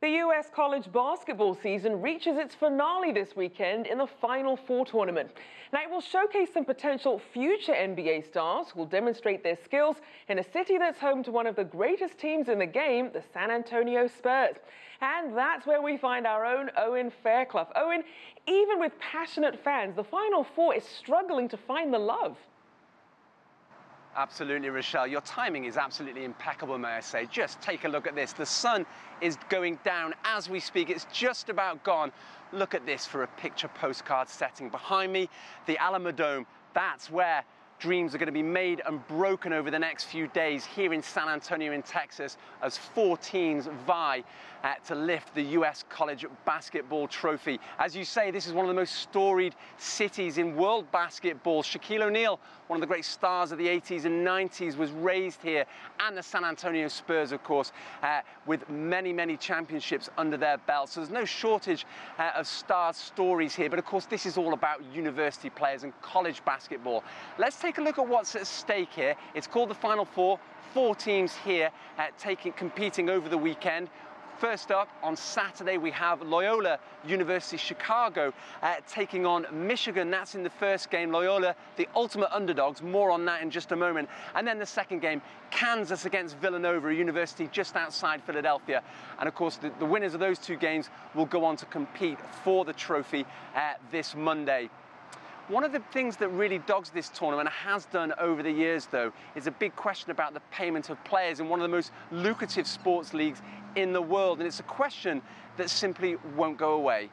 The U.S. college basketball season reaches its finale this weekend in the Final Four tournament. Now, it will showcase some potential future NBA stars who will demonstrate their skills in a city that's home to one of the greatest teams in the game, the San Antonio Spurs. And that's where we find our own Owen Fairclough. Owen, even with passionate fans, the Final Four is struggling to find the love. Absolutely, Rochelle. Your timing is absolutely impeccable, may I say. Just take a look at this. The sun is going down as we speak. It's just about gone. Look at this for a picture postcard setting. Behind me, the Alamo Dome. That's where dreams are going to be made and broken over the next few days here in San Antonio in Texas as 4 teams vie to lift the US College Basketball Trophy. As you say, this is one of the most storied cities in world basketball. Shaquille O'Neal, one of the great stars of the 80s and 90s, was raised here, and the San Antonio Spurs, of course, with many, many championships under their belts. So there's no shortage of star stories here, but of course this is all about university players and college basketball. Let's take a look at what's at stake here. It's called the Final Four. 4 teams here competing over the weekend. First up, on Saturday, we have Loyola University Chicago taking on Michigan. That's in the first game. Loyola, the ultimate underdogs. More on that in just a moment. And then the second game, Kansas against Villanova, a university just outside Philadelphia. And of course, the winners of those 2 games will go on to compete for the trophy this Monday. One of the things that really dogs this tournament, and has done over the years though, is a big question about the payment of players in one of the most lucrative sports leagues in the world. And it's a question that simply won't go away.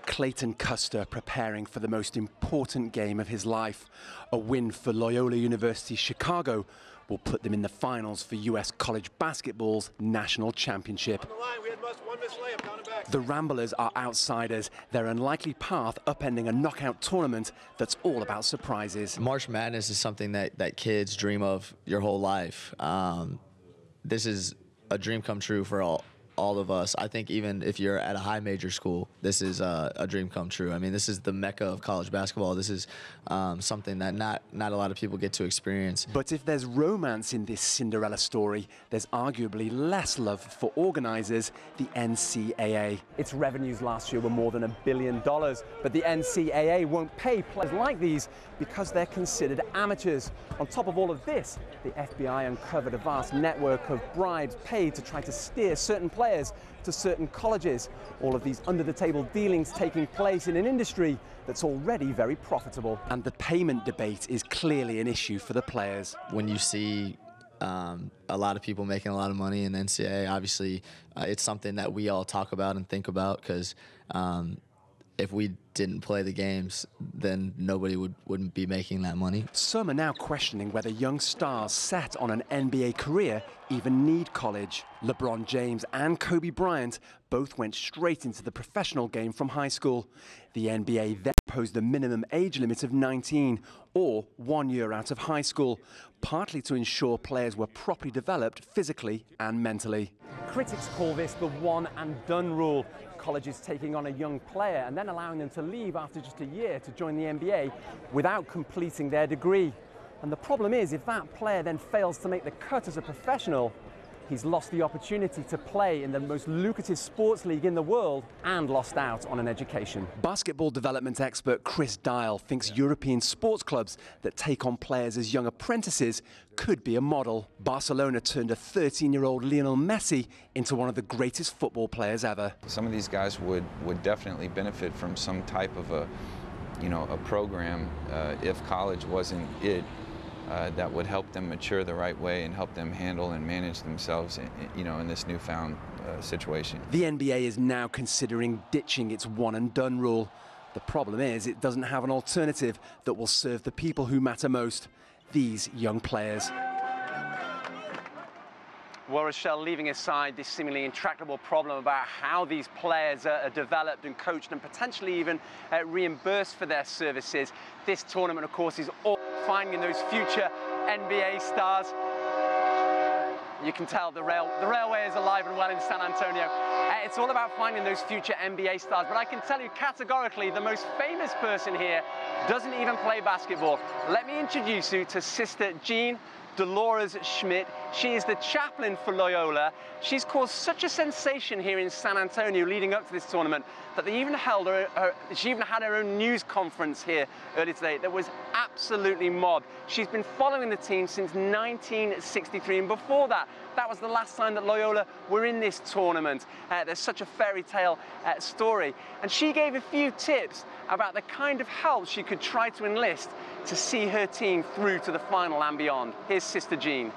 Clayton Custer preparing for the most important game of his life. A win for Loyola University Chicago will put them in the finals for US College Basketball's national championship. The Ramblers are outsiders, their unlikely path upending a knockout tournament that's all about surprises. March Madness is something that kids dream of your whole life. This is a dream come true for all of us. I think even if you're at a high major school, this is a dream come true. I mean, this is the mecca of college basketball. This is something that not a lot of people get to experience. But if there's romance in this Cinderella story, there's arguably less love for organizers, the NCAA. Its revenues last year were more than $1 billion, but the NCAA won't pay players like these because they're considered amateurs. On top of all of this, the FBI uncovered a vast network of bribes paid to try to steer certain players to certain colleges. All of these under-the-table dealings taking place in an industry that's already very profitable. And the payment debate is clearly an issue for the players. When you see a lot of people making a lot of money in NCAA, obviously it's something that we all talk about and think about, because if we didn't play the games, then nobody wouldn't be making that money. Some are now questioning whether young stars set on an NBA career even need college. LeBron James and Kobe Bryant both went straight into the professional game from high school. The NBA then imposed a minimum age limit of 19, or 1 year out of high school, partly to ensure players were properly developed physically and mentally. Critics call this the one and done rule. Colleges taking on a young player and then allowing them to leave after just a year to join the NBA without completing their degree. And the problem is, if that player then fails to make the cut as a professional, he's lost the opportunity to play in the most lucrative sports league in the world and lost out on an education. Basketball development expert Chris Dial thinks European sports clubs that take on players as young apprentices could be a model. Barcelona turned a 13-year-old Lionel Messi into one of the greatest football players ever. Some of these guys would definitely benefit from some type of a program if college wasn't it. That would help them mature the right way and help them handle and manage themselves, in this newfound situation. The NBA is now considering ditching its one-and-done rule. The problem is it doesn't have an alternative that will serve the people who matter most, these young players. Well, Rochelle, leaving aside this seemingly intractable problem about how these players are developed and coached and potentially even reimbursed for their services, this tournament, of course, is all finding those future NBA stars You can tell the railway is alive and well in San Antonio. It's all about finding those future NBA stars, but I can tell you categorically the most famous person here doesn't even play basketball. Let me introduce you to Sister Jean Dolores Schmidt. She is the chaplain for Loyola. She's caused such a sensation here in San Antonio leading up to this tournament that they even held she even had her own news conference here earlier today that was absolutely mobbed. She's been following the team since 1963, and before that, that was the last time that Loyola were in this tournament. There's such a fairy tale story, and she gave a few tips about the kind of help she could try to enlist to see her team through to the final and beyond. Here's Sister Jean.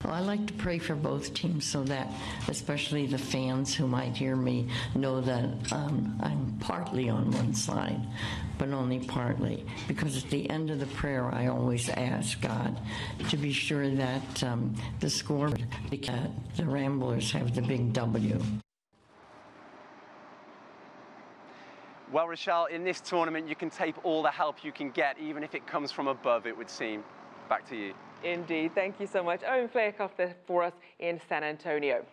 Well, I like to pray for both teams so that, especially the fans who might hear me, know that I'm partly on one side, but only partly. Because at the end of the prayer, I always ask God to be sure that the score, the Ramblers have the big W. Well, Rochelle, in this tournament, you can take all the help you can get, even if it comes from above, it would seem. Back to you. Indeed. Thank you so much. Owen Fairclough there for us in San Antonio.